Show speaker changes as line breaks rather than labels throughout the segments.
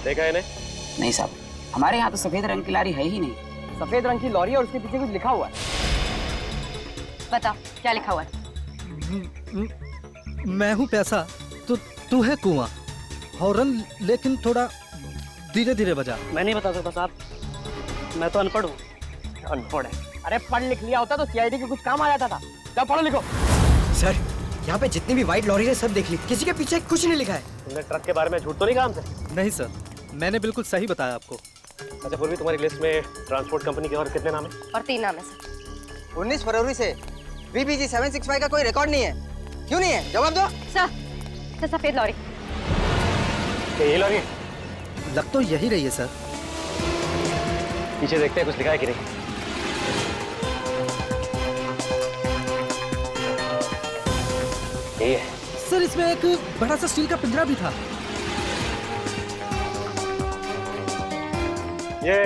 देखा है इन्हें?
नहीं साहब, हमारे यहाँ तो सफेद रंग की लॉरी है ही नहीं।
सफेद रंग की लॉरी है और उसके पीछे कुछ लिखा हुआ है।
बता क्या लिखा हुआ है?
मैं हूँ पैसा तो तू है कुआं। हॉर्न लेकिन थोड़ा धीरे धीरे बजा।
मैं नहीं बता सकता साहब, मैं तो अनपढ़ हूँ। अनपढ़ है? अरे पढ़ लिख लिया होता तो सीआईडी के कुछ काम आ जाता था। जाओ पढ़ो लिखो।
सर, यहाँ पे जितनी भी व्हाइट लॉरी है सब देख ली, किसी के पीछे कुछ नहीं लिखा है।
तुमने ट्रक के बारे में झूठ तो नहीं कहा हमसे?
नहीं सर, मैंने बिल्कुल सही बताया आपको।
अच्छा पूर्वी, तुम्हारी लिस्ट में ट्रांसपोर्ट कंपनी के और कितने नाम है?
और 3 नाम है सर।
19 फरवरी से VBG 765 का कोई रिकॉर्ड नहीं है। क्यों नहीं है? जवाब दो।
सर, सफेद लॉरी।
ये लॉरी
लग तो यही रही है सर।
पीछे देखते हैं कुछ लिखा है कि नहीं। यही है
सर, इसमें एक बड़ा सा स्टील का पिंजरा भी था।
ये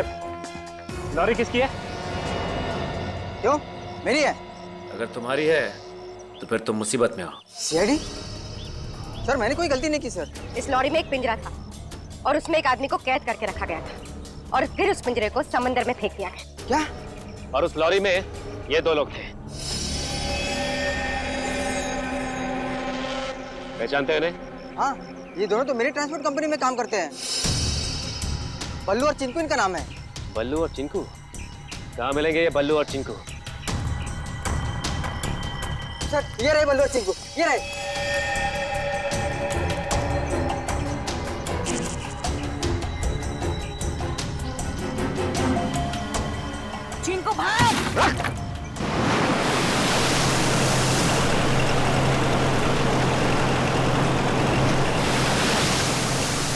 लॉरी किसकी है?
क्यों? मेरी है।
अगर तुम्हारी है तो फिर तुम मुसीबत में हो।
सीआईडी? सर, मैंने कोई गलती नहीं की सर।
इस लॉरी में एक पिंजरा था और उसमें एक आदमी को कैद करके रखा गया था और फिर उस पिंजरे को समंदर में फेंक दिया गया।
क्या?
और उस लॉरी में ये 2 लोग थे। पहचानते हो इन्हें?
हाँ, ये दोनों तो मेरी ट्रांसपोर्ट कंपनी में काम करते हैं। बल्लू और चिंकू इनका नाम है।
बल्लू और चिंकू? कहाँ मिलेंगे ये बल्लू और चिंकू?
सर, ये रहे बल्लू और चिंकू, ये रहे।
चिंकू भाग!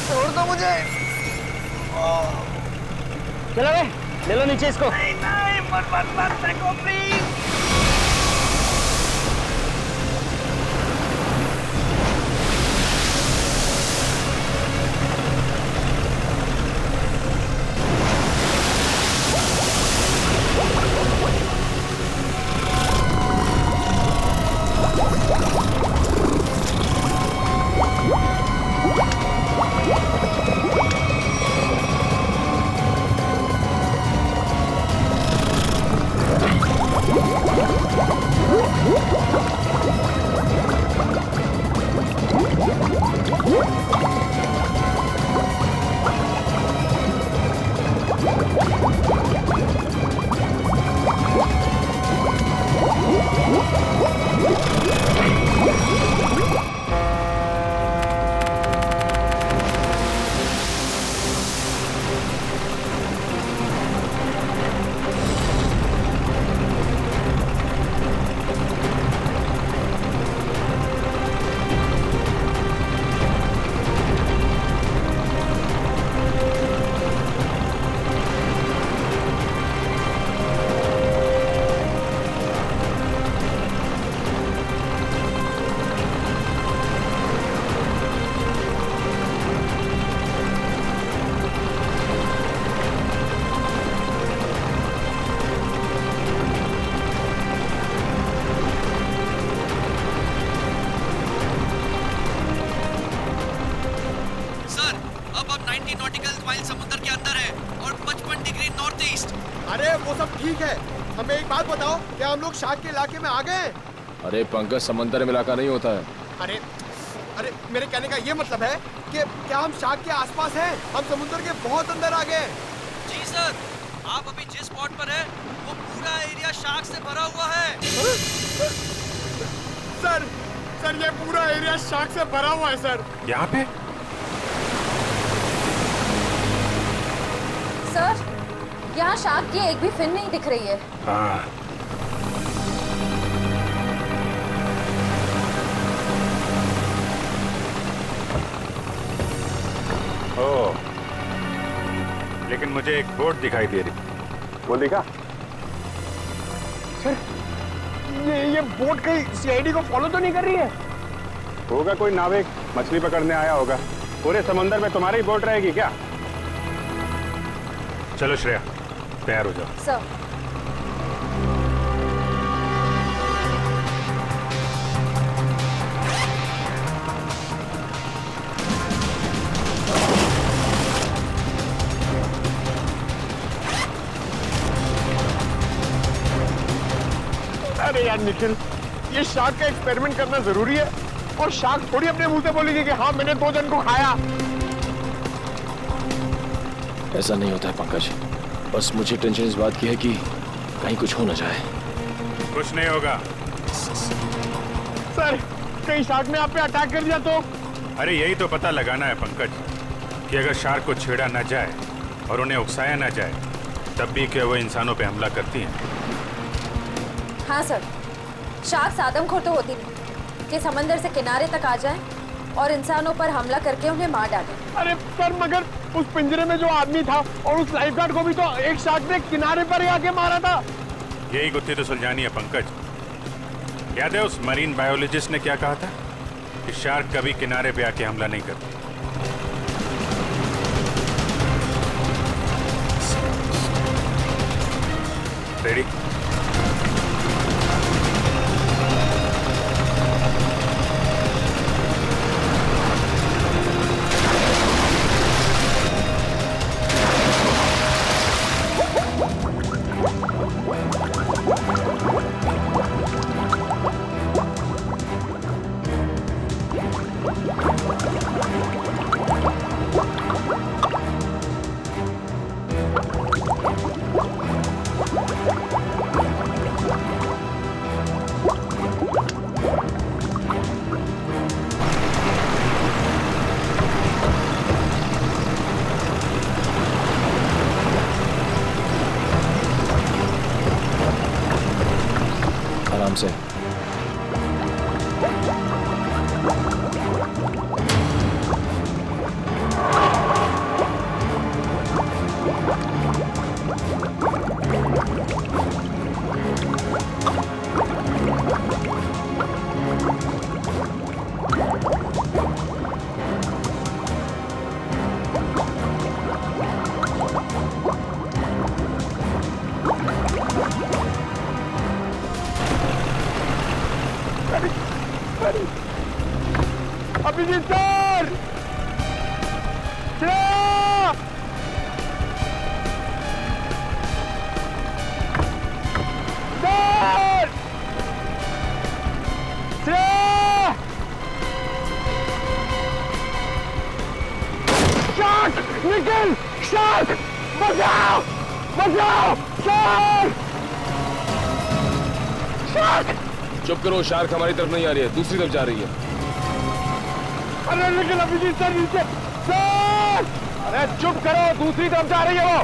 छोड़ दो मुझे।
चलो रे, ले लो नीचे इसको।
नहीं, मत फेंको प्लीज।
हमें एक बात बताओ, क्या हम लोग शार्क के इलाके में आ गए?
अरे पंकज, समंदर में इलाका नहीं होता है।
अरे अरे मेरे कहने का ये मतलब है कि क्या हम शार्क के आसपास हैं? हम समुद्र के बहुत अंदर आ गए।
जी सर, आप अभी जिस स्पॉट पर हैं, वो पूरा एरिया शार्क से भरा हुआ है।
सर ये पूरा एरिया शार्क से भरा हुआ है सर।
यहाँ पे?
सर, यहाँ शार्क की एक भी फिन नहीं दिख रही है।
हाँ।
ओह, लेकिन मुझे एक बोट दिखाई दे रही।
वो दिखा?
सर, ये बोट कहीं सीआईडी को फॉलो तो नहीं कर रही है?
होगा कोई नाविक मछली पकड़ने आया होगा। पूरे समंदर में तुम्हारी बोट रहेगी क्या? चलो श्रेया, तैयार हो जाओ।
सर,
अरे यार निखिल, ये शार्क का एक्सपेरिमेंट करना जरूरी है? और शार्क थोड़ी अपने मुंह से बोलेगी कि हाँ मैंने 2 जन को खाया।
ऐसा नहीं होता है पंकज। बस मुझे टेंशन इस बात की है कि कहीं कुछ हो ना जाए।
कुछ नहीं होगा।
सर, कहीं शार्क ने आप पे अटैक कर दिया तो?
अरे यही तो पता लगाना है पंकज, कि अगर शार्क को छेड़ा ना जाए और उन्हें उकसाया ना जाए, तब भी क्या वो इंसानों पे हमला करती हैं?
हाँ सर, शार्क्स आदमखोर तो होती नहीं कि समंदर से किनारे तक आ जाएं और इंसानों पर हमला करके उन्हें मार डालें।
अरे सर, मगर उस पिंजरे में जो आदमी था और उस लाइफगार्ड को भी तो एक शार्क ने किनारे पर ही आके मारा था।
यही गुत्थी तो सुलझानी है पंकज। याद है उस मरीन बायोलॉजिस्ट ने क्या कहा था कि शार्क कभी किनारे पे आके हमला नहीं करती। रेडी?
आराम से।
Abhijeet sir! Shreya! Sir! Shreya! Shark! Nikhil! Shark! बचाओ! बचाओ! शार्क! शार्क!
चुप करो, शार्क हमारी तरफ नहीं आ रही है, दूसरी तरफ जा रही है।
अरे निखिल, अभिजीत सर नीचे! सर! अरे चुप करो, दूसरी तरफ जा रही है वो।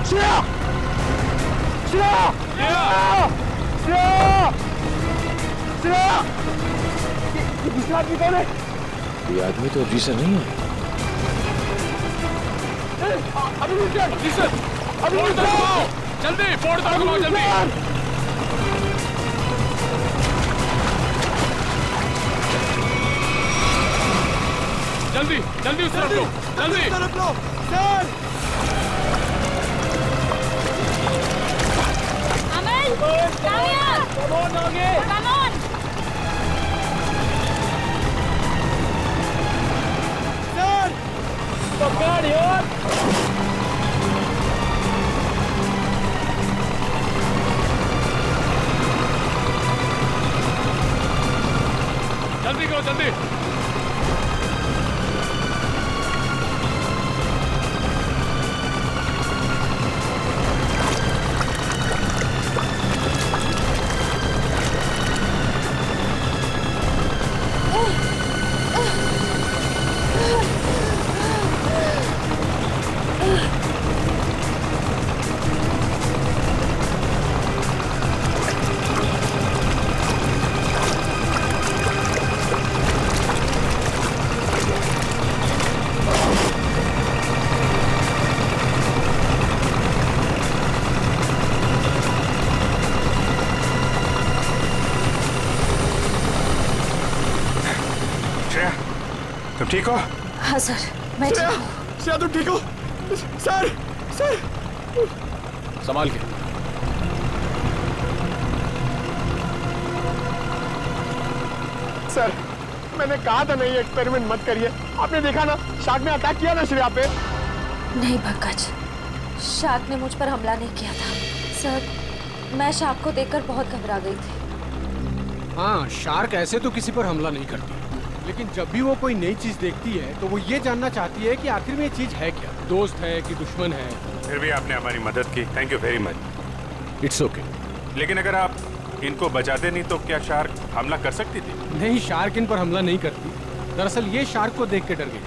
श्रेया! श्रेया! श्रेया! श्रेया! ये दूसरा आदमी कौन है?
ये आदमी तो अभी से नहीं है।
अभी सर! अभी
जल्दी बोर्ड तक घुमाओ, जल्दी। जल्दी जल्दी उस तरफ लो, जल्दी
तरफ लो sir.
Aman,
Come on, Nage!
Come on!
तुम ठीक हो?
हाँ सर, मैं ठीक हूँ।
श्रेया तुम ठीक हो? सर सर
संभाल के।
सर मैंने कहा था नहीं एक्सपेरिमेंट मत करिए। आपने देखा ना शार्क ने अटैक किया ना श्रेया पे।
नहीं पंकज, शार्क ने मुझ पर हमला नहीं किया था। सर, मैं शार्क को देखकर बहुत घबरा गई थी।
हाँ, शार्क ऐसे तो किसी पर हमला नहीं करती, लेकिन जब भी वो कोई नई चीज देखती है तो वो ये जानना चाहती है कि आखिर में ये चीज है क्या, दोस्त है कि दुश्मन है।
फिर भी आपने हमारी मदद की, thank you very much.
It's okay.
लेकिन अगर आप इनको बचाते नहीं तो क्या शार्क हमला कर सकती थी?
नहीं, शार्क इन पर हमला नहीं करती। दरअसल ये शार्क को देख के डर गई,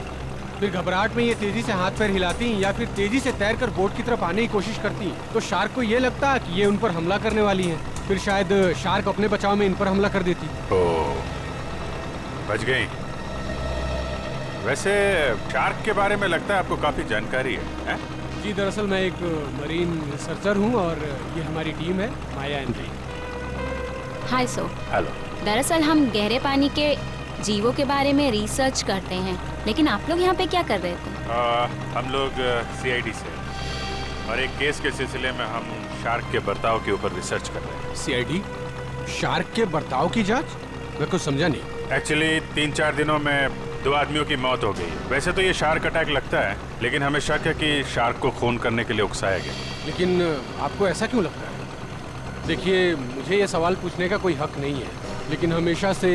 फिर घबराहट में ये तेजी से हाथ पैर हिलाती या फिर तेजी से तैरकर बोट की तरफ आने की कोशिश करती, तो शार्क को ये लगता कि ये उन पर हमला करने वाली है। फिर शायद शार्क अपने बचाव में इन पर हमला कर देती।
ओह, बच गई। वैसे शार्क के बारे में लगता है आपको काफी जानकारी है?
जी, दरअसल मैं एक मरीन रिसर्चर हूँ और ये हमारी टीम है, माया and re.
Hi so.
Hello.
दरअसल हम गहरे पानी के जीवों के बारे में रिसर्च करते हैं, लेकिन आप लोग यहाँ पे क्या कर रहे थे?
हम लोग CID से और एक केस के सिलसिले में हम शार्क के बर्ताव के ऊपर रिसर्च कर रहे हैं।
CID? शार्क के बर्ताव की जांच? मैं कुछ समझा नहीं।
एक्चुअली 3-4 दिनों में 2 आदमियों की मौत हो गई। वैसे तो ये शार्क अटैक लगता है, लेकिन हमें शक है कि शार्क को खून करने के लिए उकसाया गया।
लेकिन आपको ऐसा क्यों लगता है? देखिए, मुझे ये सवाल पूछने का कोई हक नहीं है, लेकिन हमेशा से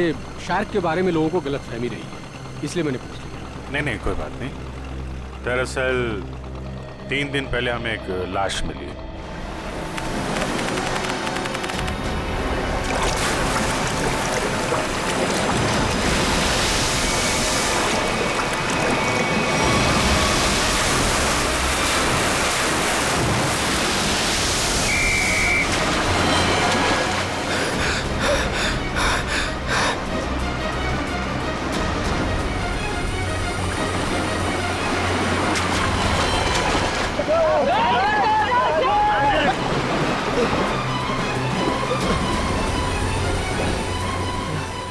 शार्क के बारे में लोगों को गलतफहमी रही है, इसलिए मैंने पूछ लिया।
नहीं, कोई बात नहीं। दरअसल 3 दिन पहले हमें एक लाश मिली।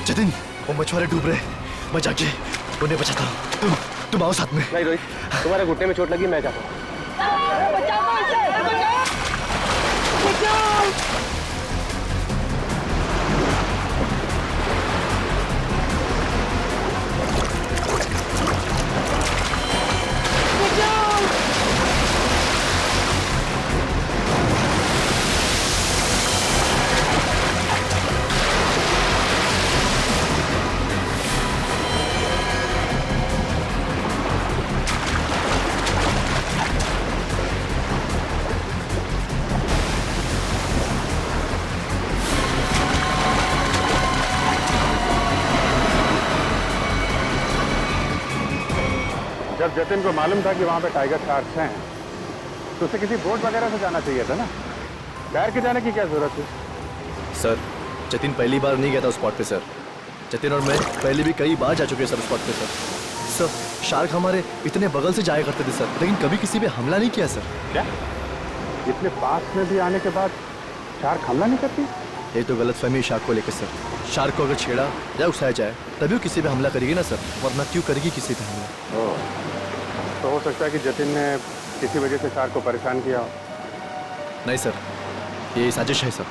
जतिन, वो मछुआरे डूब रहे, मैं जाके उन्हें बचाता हूँ। तुम आओ साथ में।
नहीं रोहित, तुम्हारे घुटने में चोट लगी, मैं जाता हूँ।
जब जतिन को मालूम था कि वहाँ पे टाइगर शार्क्स हैं, तो उसे किसी बोट वगैरह से जाना चाहिए था ना। तैर के जाने की क्या जरूरत है?
सर, जतिन पहली बार नहीं गया था उस स्पॉट पे सर। जतिन और मैं पहले भी कई बार जा चुके हैं सर उस स्पॉट पे सर। सर, शार्क हमारे इतने बगल से जाया करते थे सर, लेकिन कभी किसी पे हमला नहीं किया सर।
क्या? इतने पास में भी आने के बाद शार्क हमला नहीं करती?
ये तो गलतफहमी शार्क को लेकर सर। शार्क को अगर छेड़ा या उकसाया जाए तभी वो किसी पे हमला करेगी ना सर, वरना क्यों करेगी किसी पे हमला?
तो हो सकता है कि जतिन ने किसी वजह से शार्क को परेशान किया हो।
नहीं सर, ये साजिश है सर।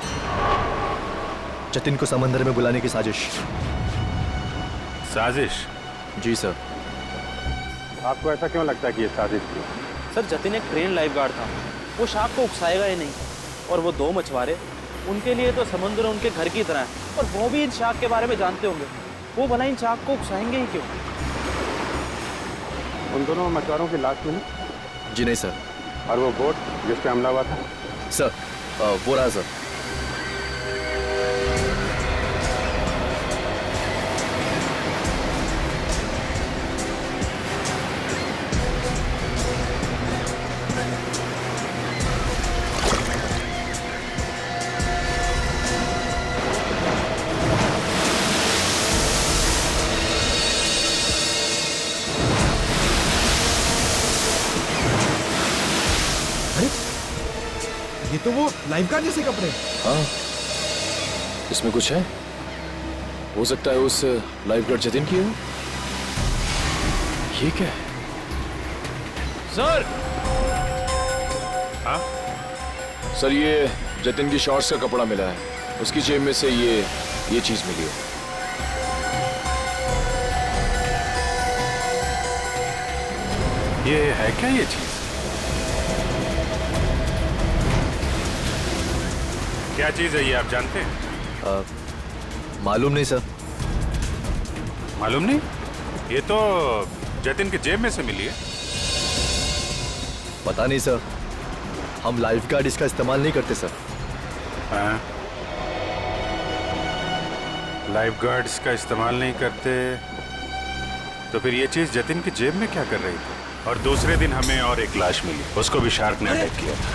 जतिन को समंदर में बुलाने की साजिश।
साजिश?
जी सर।
आपको ऐसा क्यों लगता है कि ये साजिश थी?
सर, जतिन एक ट्रेन लाइफ गार्ड था, वो शार्क को उकसाएगा ही नहीं। और वो 2 मछुआरे, उनके लिए तो समुद्र उनके घर की तरह है, और वो भी इन शार्क के बारे में जानते होंगे। वो भला इन शार्क को उकसाएंगे ही क्यों?
उन दोनों मछुआरों की लाश मिली?
जी नहीं सर।
और वो बोट जिस पे हमला हुआ था?
सर, वो रहा सर।
ये तो वो लाइफगार्ड जैसे कपड़े।
हाँ, इसमें कुछ है। हो सकता है उस लाइफगार्ड जतिन की हो। ये क्या है?
सर। हाँ
सर, ये जतिन की शॉर्ट्स का कपड़ा मिला है। उसकी जेब में से ये चीज मिली है।
ये है क्या ये चीज? क्या चीज है ये, आप जानते हैं?
मालूम नहीं सर।
मालूम नहीं? ये तो जतिन की जेब में से मिली है।
पता नहीं सर, हम लाइफ गार्ड इसका इस्तेमाल नहीं करते सर।
हाँ? लाइफ गार्ड्स का इस्तेमाल नहीं करते तो फिर ये चीज जतिन की जेब में क्या कर रही थी? और दूसरे दिन हमें और एक लाश मिली, उसको भी शार्क ने अटैक किया था।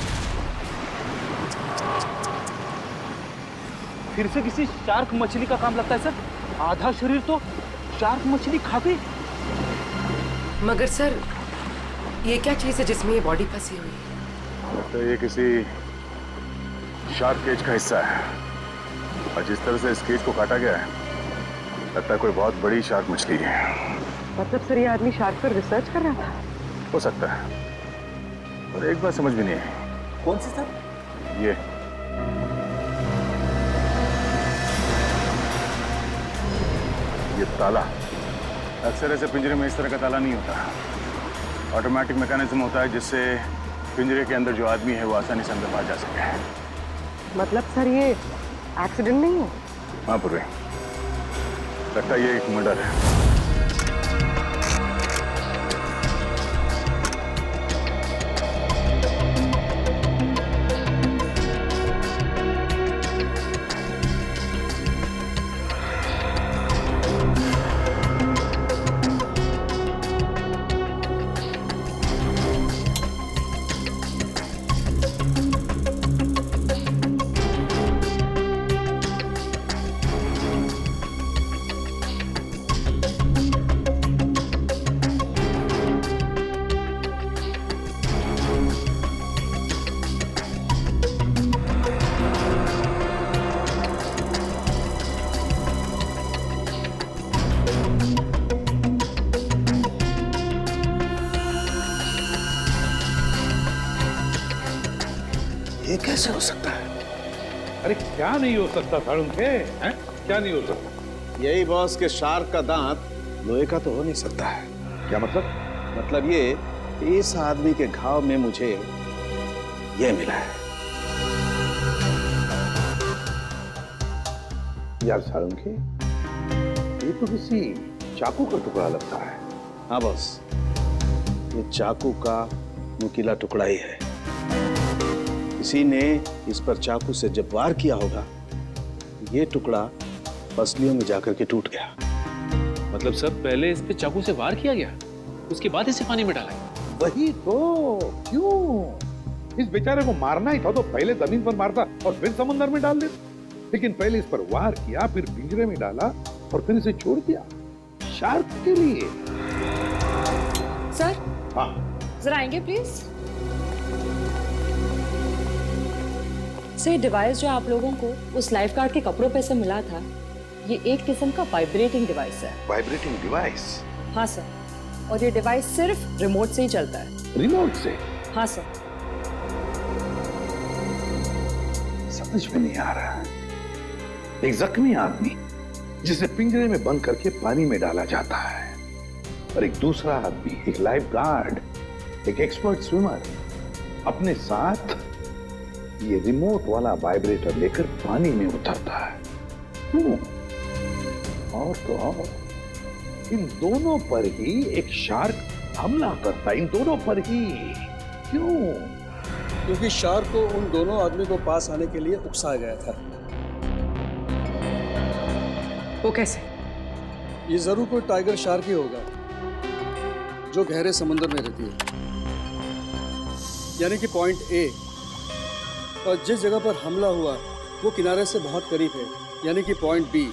फिर से किसी शार्क मछली का काम लगता है सर। आधा शरीर तो शार्क मछली खा गई।
मगर सर, ये क्या चीज है जिसमें ये बॉडी फंसी हुई है?
तो ये किसी शार्क केज का हिस्सा है, और जिस तरह से इस केज को काटा गया है, लगता है कोई बहुत बड़ी शार्क मछली है।
मतलब सर, ये आदमी शार्क पर रिसर्च कर रहा था?
हो सकता है, और एक बात समझ में नहीं आई।
कौन सी सर?
ये ताला। अक्सर ऐसे पिंजरे में इस तरह का ताला नहीं होता। ऑटोमेटिक मैकेनिज्म होता है जिससे पिंजरे के अंदर जो आदमी है वो आसानी से अंदर बाहर जा सके।
मतलब सर, ये एक्सीडेंट नहीं है?
हाँ पूर्वी, लगता है ये एक मर्डर है।
ये कैसे हो सकता है?
अरे क्या नहीं हो सकता साळुंखे, हैं? क्या नहीं हो सकता?
यही बॉस के शार्क का दांत लोहे का तो हो नहीं सकता है।
क्या मतलब?
मतलब ये, इस आदमी के घाव में मुझे ये मिला है।
यार साळुंखे, ये तो किसी चाकू का टुकड़ा लगता है।
हाँ बॉस, ये चाकू का नुकीला टुकड़ा ही है। किसी ने इस पर चाकू से जब वार किया होगा, ये टुकड़ा पसलियों में जाकर के टूट गया।
मतलब सब पहले इस पे चाकू से वार किया गया, उसके बाद इसे पानी में डाला गया।
वही तो, क्यों? इस बेचारे को मारना ही था तो पहले जमीन पर मारता और फिर समुद्र में डाल देता। लेकिन पहले इस पर वार किया, फिर पिंजरे में डाला और फिर इसे छोड़ दिया शार्क के लिए।
सर,
हाँ
जरा आएंगे प्लीज। सर, डिवाइस जो आप लोगों को उस लाइफ गार्ड के कपड़ों पे से मिला था, ये एक किस्म का वाइब्रेटिंग डिवाइस है।
Vibrating device?
हाँ सर, और ये डिवाइस सिर्फ रिमोट से ही चलता है।
रिमोट से?
हाँ सर।
समझ में नहीं आ रहा। एक जख्मी आदमी जिसे पिंजरे में बंद करके पानी में डाला जाता है, और एक दूसरा आदमी, एक लाइफ गार्ड, एक एक्सपर्ट स्विमर, अपने साथ ये रिमोट वाला वाइब्रेटर लेकर पानी में उतरता है। क्यों? और तो और, इन दोनों पर ही एक शार्क हमला करता है, इन दोनों पर ही। क्यों?
क्योंकि शार्क को उन दोनों आदमी को पास आने के लिए उकसाया गया था।
वो कैसे?
ये जरूर कोई टाइगर शार्क ही होगा जो गहरे समुद्र में रहती है, यानी कि पॉइंट ए। और जिस जगह पर हमला हुआ वो किनारे से बहुत करीब है, यानी कि पॉइंट बी।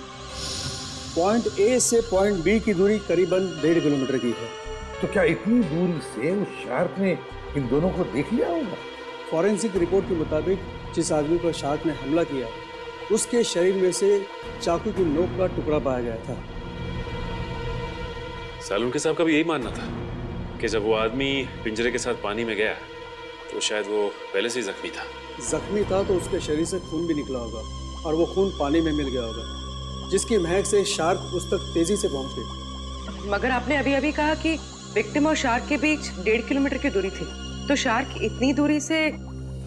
पॉइंट ए से पॉइंट बी की दूरी करीबन 1.5 किलोमीटर की है।
तो क्या इतनी दूरी से उस शार्क ने इन दोनों को देख लिया होगा?
फॉरेंसिक रिपोर्ट के मुताबिक जिस आदमी पर शार्क ने हमला किया, उसके शरीर में से चाकू की नोक का टुकड़ा पाया गया था।
सालुंके साहब का भी यही मानना था कि जब वो आदमी पिंजरे के साथ पानी में गया तो शायद वो पहले से ही जख्मी था।
जख्मी था तो उसके शरीर से खून भी निकला होगा और वो खून पानी में मिल गया होगा, जिसकी महक से शार्क उस तक तेजी से पहुंच गई।
मगर आपने अभी अभी कहा कि विक्टिम और शार्क के बीच 1.5 किलोमीटर की दूरी थी, तो शार्क इतनी दूरी से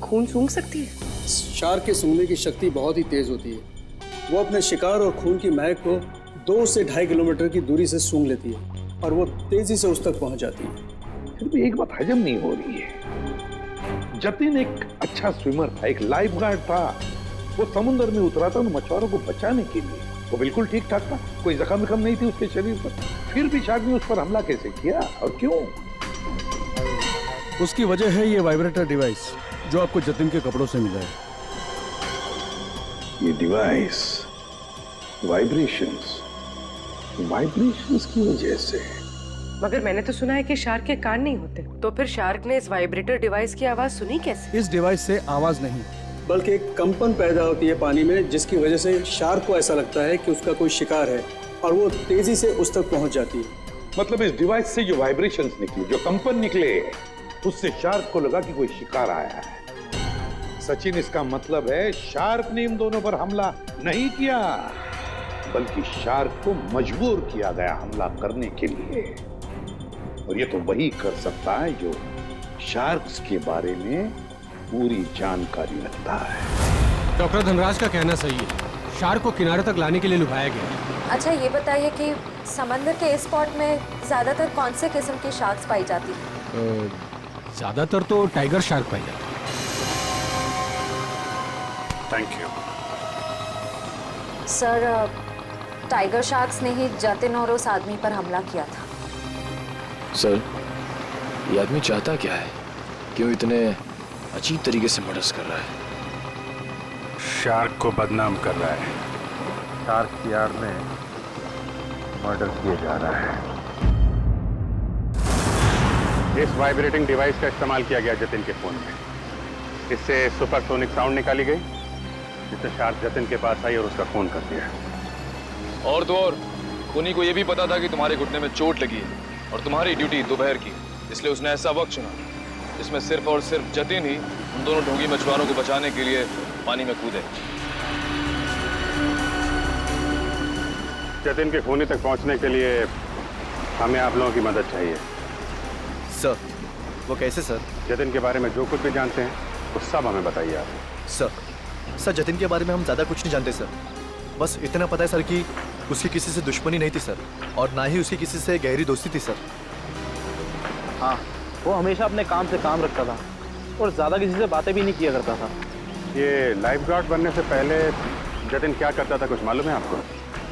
खून सूंघ सकती है?
शार्क के सूंघने की शक्ति बहुत ही तेज होती है। वो अपने शिकार और खून की महक को 2 से 2.5 किलोमीटर की दूरी से सूंघ लेती है और वो तेजी से उस तक पहुंच जाती है।
फिर भी एक बात हजम नहीं हो रही है। जतिन एक अच्छा स्विमर था, एक लाइफ गार्ड था। वो समुद्र में उतरा था उन मछुआरों को बचाने के लिए। वो बिल्कुल ठीक ठाक था, कोई जख्म विखम नहीं थी उसके शरीर पर। फिर भी शार्क ने उस पर हमला कैसे किया और क्यों?
उसकी वजह है ये वाइब्रेटर डिवाइस जो आपको जतिन के कपड़ों से मिला है।
ये डिवाइस वाइब्रेशंस की वजह से।
मगर मैंने तो सुना है कि शार्क के कान नहीं होते, तो फिर शार्क ने इस वाइब्रेटर डिवाइस की आवाज सुनी कैसे?
इस डिवाइस से आवाज नहीं बल्कि एक कंपन पैदा होती है पानी में, जिसकी वजह से शार्क को ऐसा लगता है कि उसका कोई शिकार है और वो तेजी से उस तक पहुंच जाती है।
मतलब इस डिवाइस से जो वाइब्रेशंस निकले, जो कंपन निकले, उससे शार्क को लगा कि कोई शिकार आया है। सचिन, इसका मतलब है शार्क ने इन दोनों पर हमला नहीं किया, बल्कि शार्क को मजबूर किया गया हमला करने के लिए। और ये तो वही कर सकता है जो शार्क्स के बारे में पूरी जानकारी रखता है।
डॉक्टर धनराज का कहना सही है, शार्क को किनारे तक लाने के लिए लुभाया गया।
अच्छा ये बताइए कि समंदर के इस स्पॉट में ज्यादातर कौन से किस्म की शार्क्स पाई जाती है?
ज्यादातर तो टाइगर शार्क पाई जाती है।
Thank you
sir, tiger sharks ने ही जतिन और उस आदमी पर हमला किया था।
सर, ये आदमी चाहता क्या है? क्यों इतने अजीब तरीके से मर्डर्स कर रहा है?
शार्क को बदनाम कर रहा है।
शार्क की आड़ में मर्डर किया जा रहा है। इस वाइब्रेटिंग डिवाइस का इस्तेमाल किया गया जतिन के फोन में। इससे सुपरसोनिक साउंड निकाली गई, जिससे शार्क जतिन के पास आई और उसका फोन कर दिया।
और तो और उन्हीं को ये भी पता था कि तुम्हारे घुटने में चोट लगी है और तुम्हारी ड्यूटी दोपहर की, इसलिए उसने ऐसा वक्त चुना जिसमें सिर्फ और सिर्फ जतिन ही उन दोनों ढोंगी मछुआरों को बचाने के लिए पानी में कूदे।
जतिन के खूनी तक पहुंचने के लिए हमें आप लोगों की मदद चाहिए।
सर, वो कैसे सर?
जतिन के बारे में जो कुछ भी जानते हैं वो सब हमें बताइए आप।
सर जतिन के बारे में हम ज़्यादा कुछ नहीं जानते सर। बस इतना पता है सर कि उसकी किसी से दुश्मनी नहीं थी सर, और ना ही उसकी किसी से गहरी दोस्ती थी सर।
हाँ, वो हमेशा अपने काम से काम रखता था और ज़्यादा किसी से बातें भी नहीं किया करता था।
ये लाइफ गार्ड बनने से पहले जतिन क्या करता था, कुछ मालूम है आपको?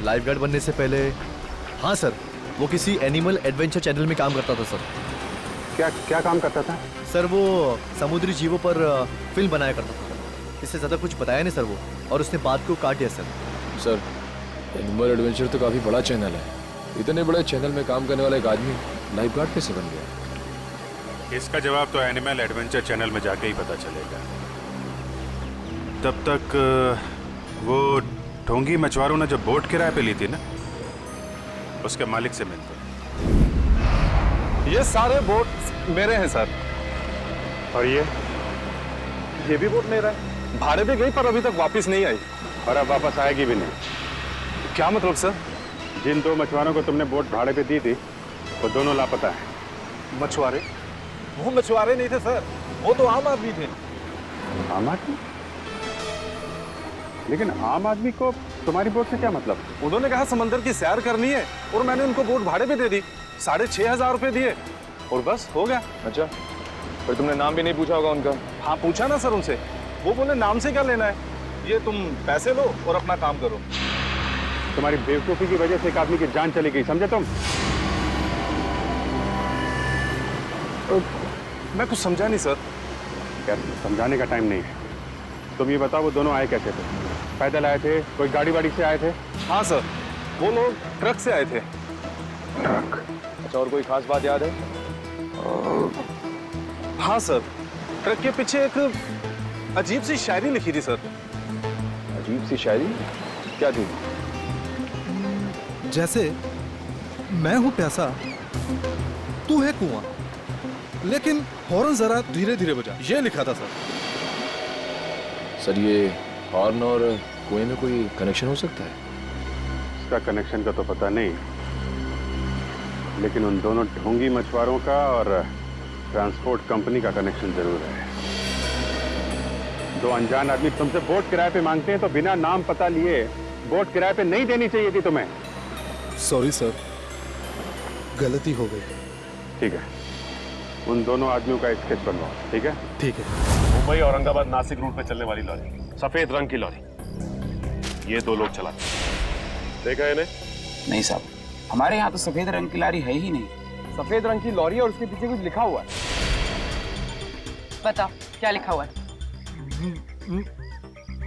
लाइफ गार्ड बनने से पहले? हाँ सर, वो किसी एनिमल एडवेंचर चैनल में काम करता था सर।
क्या काम करता था?
सर वो समुद्री जीवों पर फिल्म बनाया करता था। इससे ज़्यादा कुछ बताया नहीं सर वो, और उसने बात को काट दिया सर।
सर, एनिमल एडवेंचर तो काफी बड़ा चैनल है। इतने बड़े चैनल में काम करने वाला एक आदमी लाइफ गार्ड कैसे बन गया?
इसका जवाब तो एनिमल एडवेंचर चैनल में जाके ही पता चलेगा। तब तक वो ढोंगी मछुआरों ने जो बोट किराए पे ली थी ना, उसके मालिक से मिलते।
ये सारे बोट मेरे हैं सर।
और ये
भी बोट मेरा है। भाड़े पे गई पर अभी तक वापस नहीं आई।
और अब वापस आएगी भी नहीं।
क्या मतलब सर?
जिन 2 मछुआरों को तुमने बोट भाड़े पे दी थी वो दोनों लापता हैं।
मछुआरे? वो मछुआरे नहीं थे सर, वो तो आम आदमी थे।
आम आदमी? लेकिन आम आदमी को तुम्हारी बोट से क्या मतलब?
उन्होंने कहा समंदर की सैर करनी है और मैंने उनको बोट भाड़े पे दे दी। 6,500 रुपए दिए और बस हो गया।
अच्छा, फिर तुमने नाम भी नहीं पूछा होगा उनका?
हाँ पूछा ना सर उनसे, वो बोले नाम से क्या लेना है, ये तुम पैसे लो और अपना काम करो।
तुम्हारी बेवकूफी की वजह से एक आदमी की जान चली गई, समझे तुम?
मैं कुछ समझा नहीं सर।
यार समझाने का टाइम नहीं है। तुम ये बताओ वो दोनों आए कैसे थे? पैदल आए थे, कोई गाड़ी वाड़ी से आए थे?
हाँ सर, वो लोग ट्रक से आए थे।
ट्रक?
अच्छा, और कोई खास बात याद है?
हाँ सर, ट्रक के पीछे एक अजीब सी शायरी लिखी थी सर।
अजीब सी शायरी? क्या थी?
जैसे मैं हूं प्यासा तू है कुआं, लेकिन हॉर्न जरा धीरे धीरे बजा, ये लिखा था सर।
सर ये हॉर्न और कुएं में कोई कनेक्शन हो सकता है?
इसका कनेक्शन का तो पता नहीं, लेकिन उन दोनों ढोंगी मछुआरों का और ट्रांसपोर्ट कंपनी का कनेक्शन जरूर है। दो अनजान आदमी तुमसे बोट किराए पे मांगते हैं तो बिना नाम पता लिए बोट किराए पे नहीं देनी चाहिए थी तुम्हें।
सॉरी सर, गलती हो गई।
ठीक है, उन दोनों आदमियों का स्केच बनवाओ। ठीक है?
ठीक है।
मुंबई औरंगाबाद नासिक रूट पे चलने वाली लॉरी, सफेद रंग की लॉरी, ये दो लोग चलाते हैं। देखा है इन्हें?
नहीं साहब, हमारे यहाँ तो सफेद रंग की लॉरी है ही नहीं।
सफेद रंग की लॉरी और उसके पीछे कुछ लिखा हुआ है।
बताओ क्या लिखा हुआ है?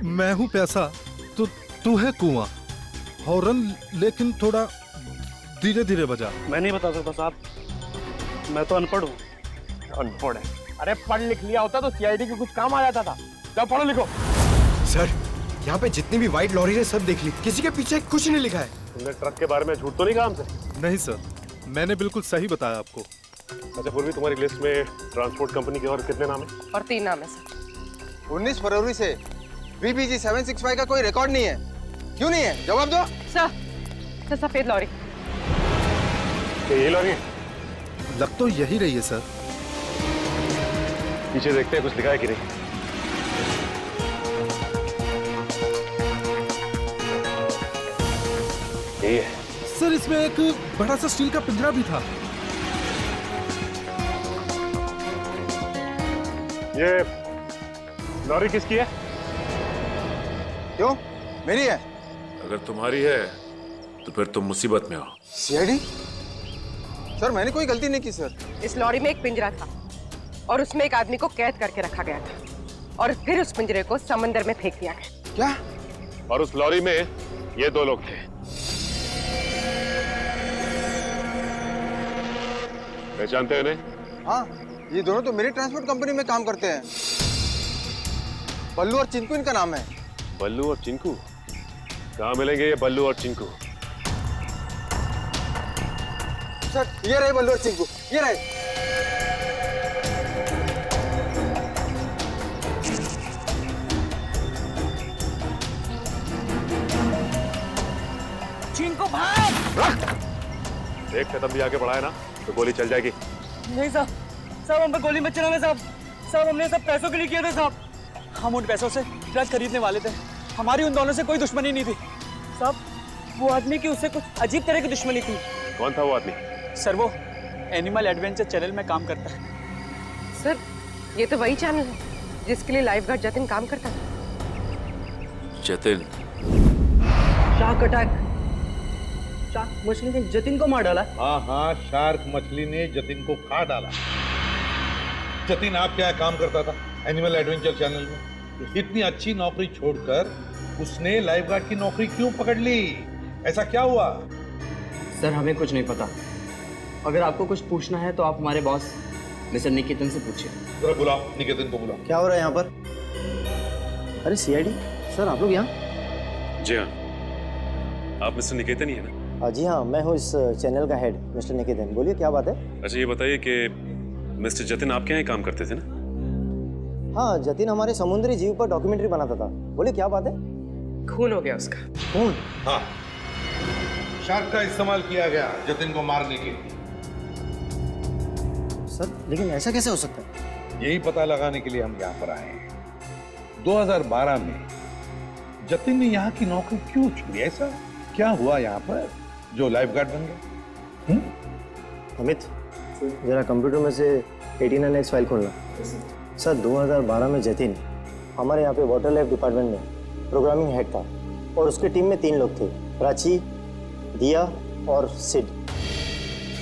मैं हूँ पैसा तो तू है कुआं, हॉर्न लेकिन थोड़ा धीरे धीरे बजा।
मैं नहीं बता सकता साहब, मैं तो अनपढ़ हूँ। अनपढ़ है? अरे पढ़ लिख लिया होता तो सीआईडी के कुछ काम आ जाता था। जाओ पढ़ो लिखो।
सर यहाँ पे जितनी भी व्हाइट लॉरी है सब देख ली, किसी के पीछे कुछ नहीं लिखा है।
तुमने ट्रक के बारे में झूठ तो नहीं कहा हमसे?
नहीं सर, मैंने बिल्कुल सही बताया आपको।
अच्छा पूर्वी, तुम्हारी लिस्ट में ट्रांसपोर्ट कंपनी के और कितने नाम है?
और 3 नाम है सर।
19 फरवरी से VBG 765 का कोई रिकॉर्ड नहीं है। क्यों नहीं है? जवाब दो।
सर सफेद लॉरी।
ये लॉरी है?
लग तो यही रही है सर।
पीछे देखते हैं कुछ लिखा है कि नहीं। यही है
सर, इसमें एक बड़ा सा स्टील का पिंजरा भी था।
ये लॉरी किसकी है?
क्यों? मेरी है।
अगर तुम्हारी है तो फिर तुम मुसीबत में हो।
सीआईडी? सर मैंने कोई गलती नहीं की सर।
इस लॉरी में एक पिंजरा था और उसमें एक आदमी को कैद करके रखा गया था और फिर उस पिंजरे को समंदर में फेंक दिया गया।
क्या?
और उस लॉरी में ये दो लोग थे। पहचानते हैं इन्हें?
हाँ, ये दोनों तो मेरी ट्रांसपोर्ट कंपनी में काम करते हैं। बल्लू और चिंकू इनका नाम है।
बल्लू और चिंकू? कहाँ मिलेंगे ये बल्लू और चिंकू?
सर ये रहे बल्लू और चिंकू, ये रहे।
चिंकू भाई!
एक कदम भी आगे बढ़ाए ना तो गोली चल जाएगी।
नहीं साहब, साहब हम पे गोली मत चलाना साहब। साहब हमने सब पैसों के लिए किया था साहब। हम उन पैसों से ट्रक खरीदने वाले थे। हमारी उन दोनों से कोई दुश्मनी नहीं थी साहब। वो आदमी की उससे कुछ अजीब तरह की दुश्मनी थी।
कौन था वो आदमी?
सर वो एनिमल एडवेंचर चैनल में काम करता है।
सर ये तो वही चैनल है जिसके लिए लाइफ गार्ड जतिन काम करता था।
जतिन?
Shark attack. शार्क मछली ने जतिन को मार डाला।
हाँ, शार्क मछली ने जतिन को खा डाला। जतिन आप क्या काम करता था एनिमल एडवेंचर चैनल में? इतनी अच्छी नौकरी छोड़कर उसने लाइफ गार्ड की नौकरी क्यों पकड़ ली? ऐसा क्या हुआ?
सर हमें कुछ नहीं पता। अगर आपको कुछ पूछना है तो आप हमारे बॉस मिस्टर निकेतन से पूछिए।
जरा बुलाओ, निकेतन को बुलाओ।
क्या हो रहा है यहाँ पर? अरे सीआईडी सर, आप लोग यहाँ?
जी हाँ, आप मिस्टर निकेतन ही है ना?
जी हाँ, मैं हूँ इस चैनल का हेड मिस्टर निकेतन। बोलिए क्या बात है?
अच्छा ये बताइए कि मिस्टर जतिन आपके यहाँ काम करते थे ना?
हाँ, जतिन हमारे समुद्री जीव पर डॉक्यूमेंट्री बनाता था। बोलिए क्या बात है?
खून हो गया उसका।
खून?
हाँ, शार्क का इस्तेमाल किया गया जतिन को मारने के लिए।
सर लेकिन ऐसा कैसे हो सकता है?
यही पता लगाने के लिए हम यहाँ पर आए हैं। 2012 में जतिन ने यहाँ की नौकरी क्यों छोड़ी? ऐसा क्या हुआ यहाँ पर जो लाइफ गार्ड बन गया?
अमित जरा कंप्यूटर में से 89X फाइल खोलना। सर 2012 में जतिन हमारे यहाँ पे वाटर लाइफ डिपार्टमेंट में प्रोग्रामिंग हेड था और उसकी टीम में 3 लोग थे, प्राची, दिया और सिड।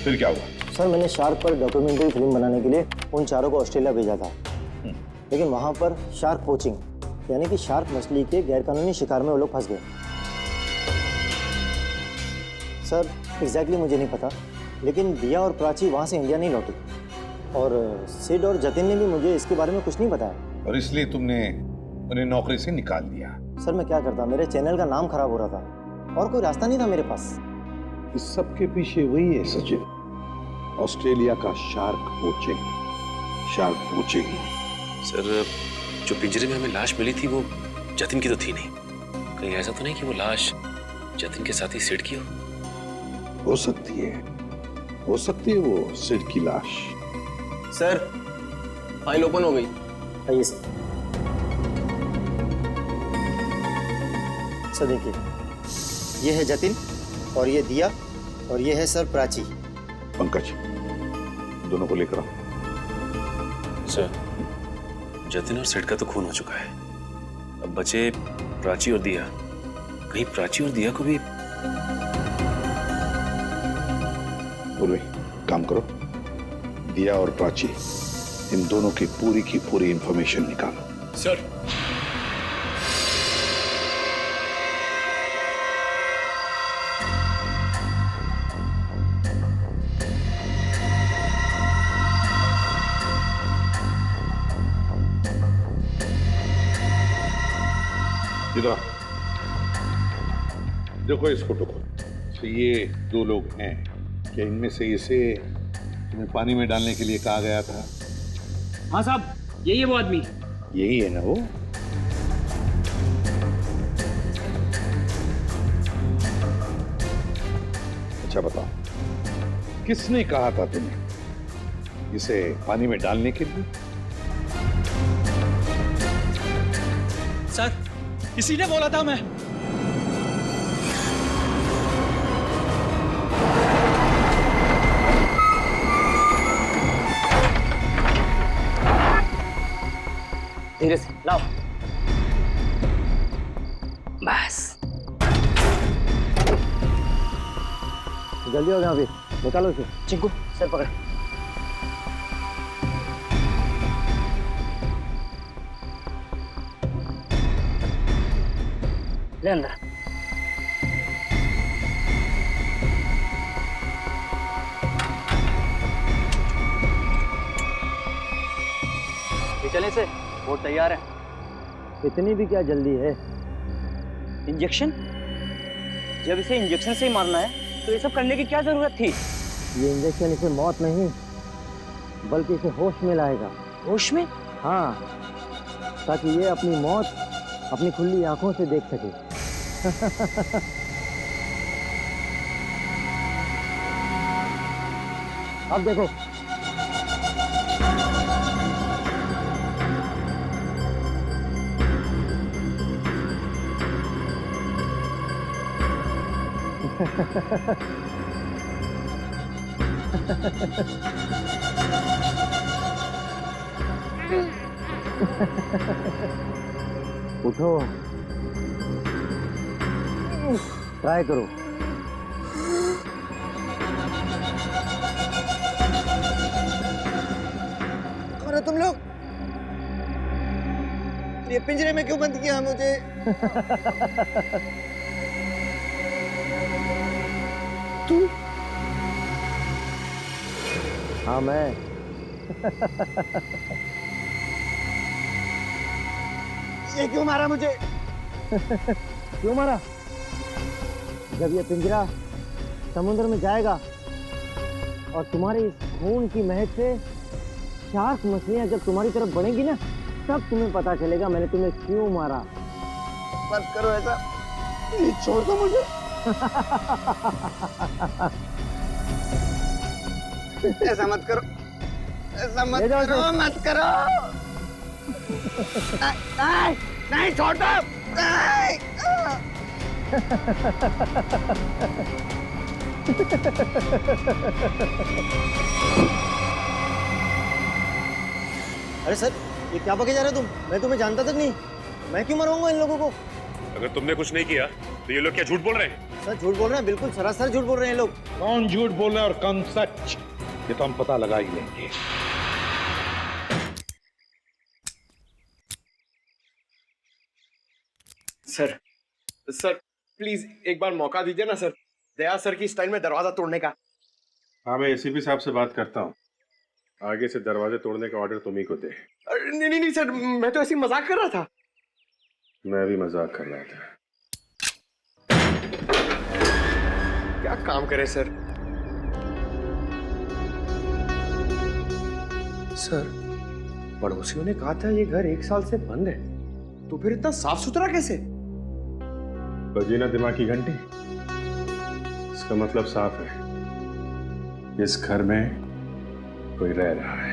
फिर क्या हुआ?
सर मैंने शार्क पर डॉक्यूमेंट्री फिल्म बनाने के लिए उन चारों को ऑस्ट्रेलिया भेजा था, लेकिन वहाँ पर शार्क पोचिंग यानी कि शार्क मछली के गैरकानूनी शिकार में वो लोग फंस गए। सर एग्जैक्टली मुझे नहीं पता, लेकिन दिया और प्राची वहाँ से इंडिया नहीं लौटी और सिड और जतिन ने भी मुझे इसके बारे में कुछ नहीं बताया।
और इसलिए तुमने उन्हें नौकरी से निकाल दिया?
सर मैं क्या करता, मेरे चैनल का नाम खराब हो रहा था और कोई रास्ता नहीं था मेरे पास।
इस सब के पीछे वही है सचिन ऑस्ट्रेलिया का shark poaching, shark poaching.
Sir, जो पिंजरे में हमें लाश मिली थी वो जतिन की तो थी नहीं। कहीं ऐसा तो नहीं कि वो लाश जतिन के साथ ही सिड की
हो सकती है, हो सकती है वो सिड की लाश।
सर, फाइल ओपन हो गई।
आइए सर। सर देखिए, ये है जतिन और ये दिया और ये है सर प्राची।
पंकज, दोनों को लेकर आओ।
सर, जतिन और सिड का तो खून हो चुका है। अब बचे प्राची और दिया। कहीं प्राची और दिया को भी।
पूर्वी, काम करो, दिया और प्राची इन दोनों की पूरी इंफॉर्मेशन निकालो।
सर।
इधर देखो इस फोटो को। तो ये दो लोग हैं, क्या इनमें से इसे तुम्हें पानी में डालने के लिए कहा गया था?
हाँ साहब, यही है वो आदमी।
यही है ना वो? अच्छा बताओ, किसने कहा था तुम्हें इसे पानी में डालने के लिए?
सर, इसी ने बोला था। मैं
धीरे से लाओ। बस
जल्दी हो गया, अभी निकालो इसे।
चिंकू, सर पकड़। ले अंदर।
चले से वो तैयार है।
इतनी भी क्या जल्दी है?
इंजेक्शन? जब इसे इंजेक्शन से ही मारना है तो ये सब करने की क्या जरूरत थी?
ये इंजेक्शन इसे मौत नहीं बल्कि इसे होश में लाएगा।
होश में?
हाँ, ताकि ये अपनी मौत अपनी खुली आंखों से देख सके। अब देखो। उठो, ट्राई करो।
अरे तुम लोग ये पिंजरे में क्यों बंद किया मुझे?
तू? हाँ मैं।
ये क्यों मारा मुझे?
क्यों मारा? जब ये पिंजरा समुद्र में जाएगा और तुम्हारे इस खून की महक से शार्क मछलियां जब तुम्हारी तरफ बढ़ेंगी ना, तब तुम्हें पता चलेगा मैंने तुम्हें क्यों मारा।
मत करो ऐसा, छोड़ दो मुझे। ऐसा मत करो, ऐसा मत करो, मत करो। नहीं, नहीं छोड़ दो। नहीं।
अरे सर, ये क्या बके जा रहे हो तुम? मैं तुम्हें जानता तक नहीं। मैं क्यों मरवाऊंगा इन लोगों को?
अगर तुमने कुछ नहीं किया तो ये लोग क्या झूठ बोल रहे हैं?
सर झूठ बोल रहे हैं, बिल्कुल सरासर झूठ बोल रहे हैं लोग।
कौन झूठ बोल रहा है और कौन सच, ये तो हम पता लगा ही लेंगे।
सर, सर प्लीज एक बार मौका दीजिए ना सर, दया सर की स्टाइल में दरवाजा तोड़ने का।
हाँ, मैं एसीपी साहब से बात करता हूँ। आगे से दरवाजे तोड़ने का ऑर्डर तुम ही को दे।
नहीं नहीं नहीं सर, मैं तो ऐसे ही मजाक कर रहा था।
मैं भी मजाक कर रहा था।
क्या काम करे सर? सर, पड़ोसियों ने कहा था ये घर 1 साल से बंद है, तो फिर इतना साफ सुथरा कैसे?
बजी ना दिमाग की घंटी। इसका मतलब साफ है, इस घर में कोई रह रहा है।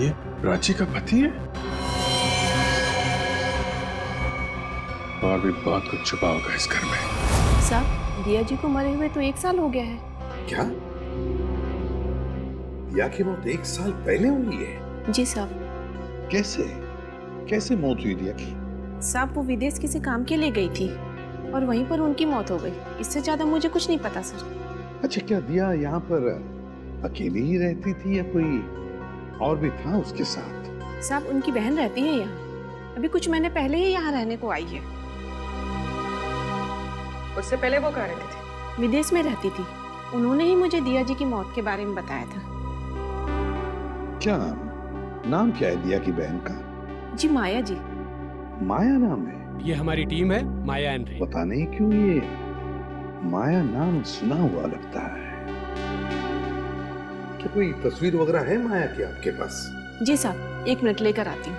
ये प्राची का पति है? और भी बहुत कुछ छुपा होगा इस घर में।
साहब, दिया जी को मरे हुए तो 1 साल हो गया है।
क्या? दिया की मौत 1 साल पहले हुई है?
जी साहब।
कैसे? कैसे मौत हुई दिया की?
साहब, वो विदेश किसी काम के लिए गई थी और वहीं पर उनकी मौत हो गई। इससे ज्यादा मुझे कुछ नहीं पता सर।
अच्छा, क्या दिया यहाँ पर अकेली ही रहती थी या कोई और भी था उसके साथ?
साहब, उनकी बहन रहती है यहाँ। अभी कुछ महीने पहले ही यहाँ रहने को आई है।
उससे पहले वो कहाँ रहती थी?
विदेश में रहती थी। उन्होंने ही मुझे दिया जी की मौत के बारे में बताया था।
क्या नाम क्या है दिया की बहन का?
जी, माया जी।
माया नाम है?
ये हमारी टीम है, माया एंड रे।
पता नहीं क्यों ये माया नाम सुना हुआ लगता है। क्या कोई तस्वीर वगैरह है माया की आपके पास?
जी साहब, 1 मिनट लेकर आती हूँ।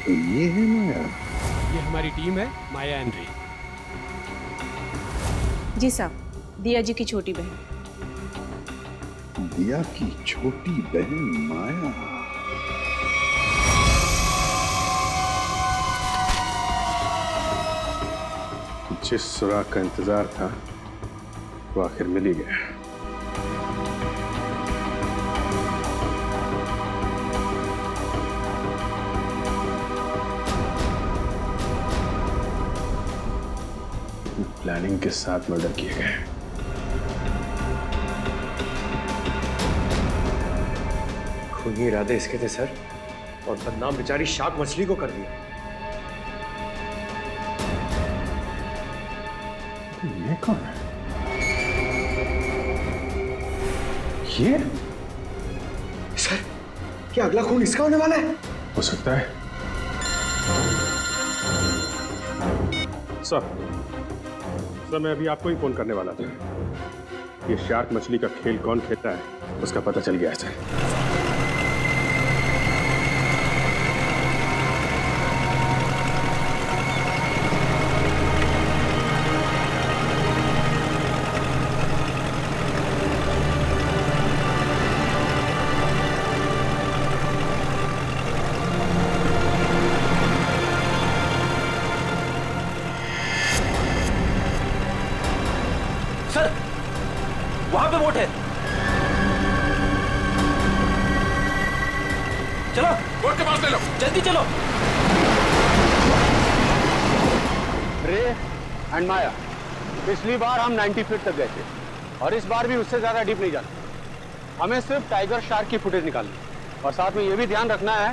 तो ये है माया?
ये हमारी टीम है, माया एंड रे।
जी साहब, दिया जी की छोटी बहन।
दिया की छोटी बहन माया।
जिस सुराग का इंतजार था वो आखिर मिल ही गया। प्लानिंग के साथ मर्डर किए गए।
खूनी इरादे इसके थे सर, और बदनाम बेचारी शार्क मछली को कर दिया।
ये कौन है? ये?
सर, क्या अगला खून इसका होने वाला है?
हो सकता है। सर, मैं अभी आपको ही फोन करने वाला था। ये शार्क मछली का खेल कौन खेलता है उसका पता चल गया है सर।
वहां पे बोट है। चलो, बोट के पास ले लो, जल्दी चलो।
रे एंड माया, पिछली बार हम 90 फीट तक गए थे और इस बार भी उससे ज्यादा डीप नहीं जाना। हमें सिर्फ टाइगर शार्क की फुटेज निकालनी और साथ में ये भी ध्यान रखना है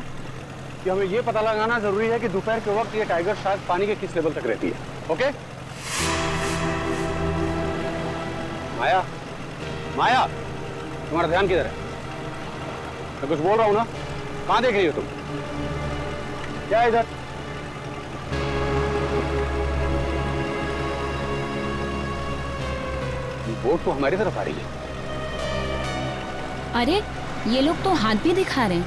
कि हमें ये पता लगाना जरूरी है कि दोपहर के वक्त ये टाइगर शार्क पानी के किस लेवल तक रहती है। ओके? माया, माया, तुम्हारा ध्यान किधर है? मैं कुछ बोल रहा हूं ना, कहां देख रही हो तुम? क्या है इधर? बोट तो हमारी तरफ आ रही है।
अरे, ये लोग तो हाथ भी दिखा रहे हैं।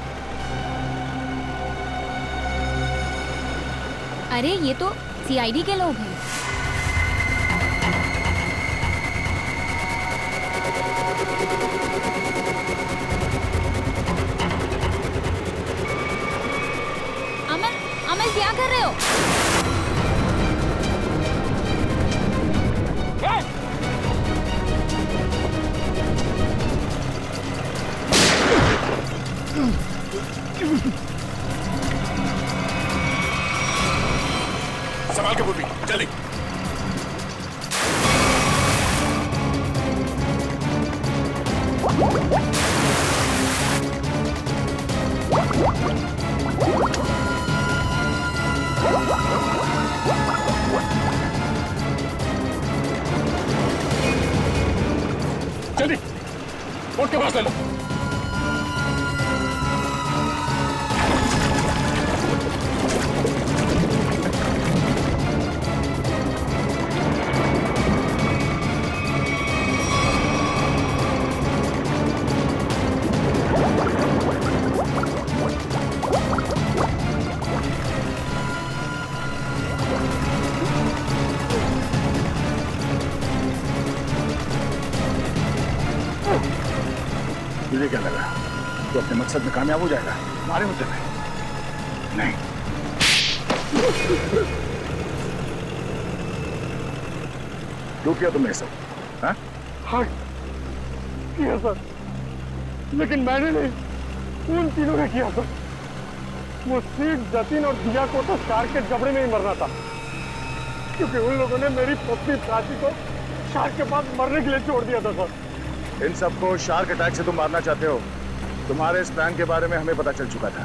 अरे, ये तो सीआईडी के लोग हैं। अमल, क्या कर रहे हो?
संभाल के पूर्वी, जल्दी। जल्दी बोट के पास ले लो।
तुझे क्या लगा तो अपने मकसद में कामयाब हो जाएगा? हमारे मुद्दे में नहीं। क्यों किया तुमने सब? हाँ?
हाँ किया सर, लेकिन मैंने नहीं, उन तीनों ने किया सर। वो सीट, जतिन और दिया को तो शार्क के जबड़े में ही मरना था, क्योंकि उन लोगों ने मेरी पत्नी प्राची को शार्क के पास मरने के लिए छोड़ दिया था सर।
इन सबको शार्क अटैक से तुम मारना चाहते हो? तुम्हारे इस प्लान के बारे में हमें पता चल चुका था,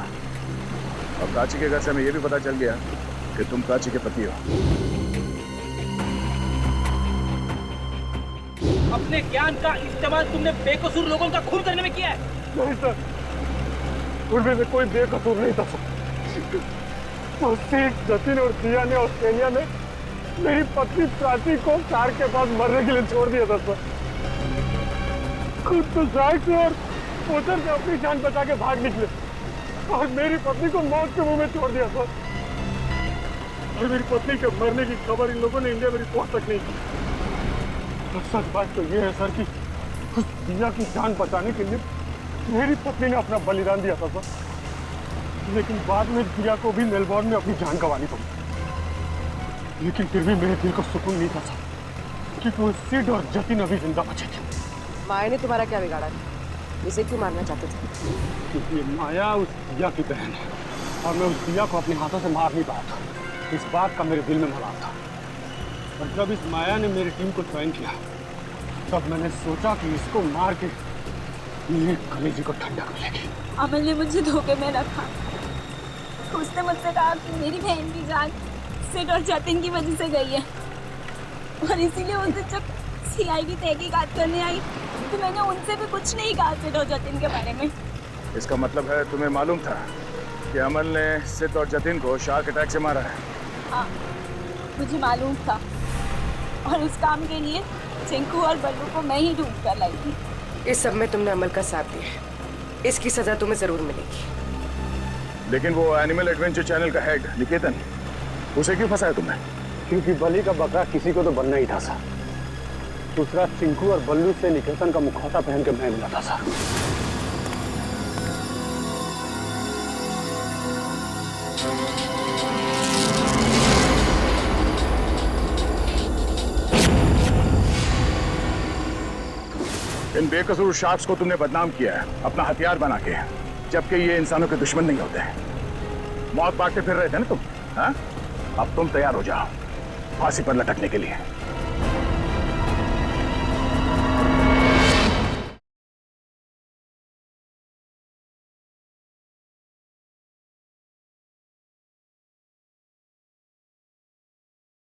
और प्राची के घर से हमें यह भी पता चल गया कि तुम प्राची के पति हो।
अपने ज्ञान का इस्तेमाल तुमने बेकसूर लोगों का खून करने में किया है।
नहीं सर, उनमें से कोई बेकसूर नहीं था सर। वो सीट, जतिन और दिया ने ऑस्ट्रेलिया में मेरी पत्नी प्राची को शार्क के पास मरने के लिए छोड़ दिया था सर। खुद तो शार्क से और पोचर से अपनी जान बचा के भाग निकले, और मेरी पत्नी को मौत के मुंह में छोड़ दिया सर। और मेरी पत्नी के मरने की खबर इन लोगों ने इंडिया में रिपोर्ट तक नहीं की। और सच बात तो ये है सर कि उस दिया की जान बचाने के लिए मेरी पत्नी ने अपना बलिदान दिया था सर, लेकिन बाद में दिया को भी मेलबोर्न में अपनी जान गंवानी पड़ी। लेकिन फिर भी मेरे दिल को सुकून नहीं था सर, क्योंकि वो सिड और जतिन अभी जिंदा बचे थे।
माया ने तुम्हारा क्या बिगाड़ा? इसे क्यों मारना चाहते थे?
क्योंकि माया उस दिया की बहन है, और मैं उस दिया को अपने हाथों से मार नहीं पाया था। इस बात का मेरे दिल में मलाल था। और जब इस माया ने मेरी टीम को ज्वाइन किया, तब मैंने सोचा कि इसको मार के मेरे कलेजे को ठंडक मिलेगी।
अमल ने मुझे धोखे में रखा। उसने मुझसे कहा कि मेरी बहन की जान सिड और जतिन की वजह से गई है, और इसीलिए उस दिन जब CID तहकीकात करने आई तो मैंने उनसे भी कुछ नहीं कहा सिड और जतिन के बारे में।
इसका मतलब है तुम्हें मालूम था कि अमल ने सिड और जतिन को शार्क अटैक से मारा है?
हाँ, मुझे मालूम था, और उस काम के लिए चिंकू और बल्लू को मैं ही ढूंढ कर लाई थी।
इस सब में तुमने अमल का साथ दिया, इसकी सजा तुम्हें जरूर मिलेगी।
लेकिन वो एनिमल एडवेंचर चैनल का हेड निकेतन, उसे क्यों फंसाया तुमने?
क्योंकि बलि का बकरा किसी को तो बनना ही था सर। दूसरा, चिंकू और बल्लू से निकेतन का मुखौटा पहन के मैं मिला था सर।
इन बेकसूर शार्क्स को तुमने बदनाम किया है अपना हथियार बना के, जबकि ये इंसानों के दुश्मन नहीं होते हैं। मौत बांटते फिर रहे थे ना तुम, हाँ? अब तुम तैयार हो जाओ फांसी पर लटकने के लिए।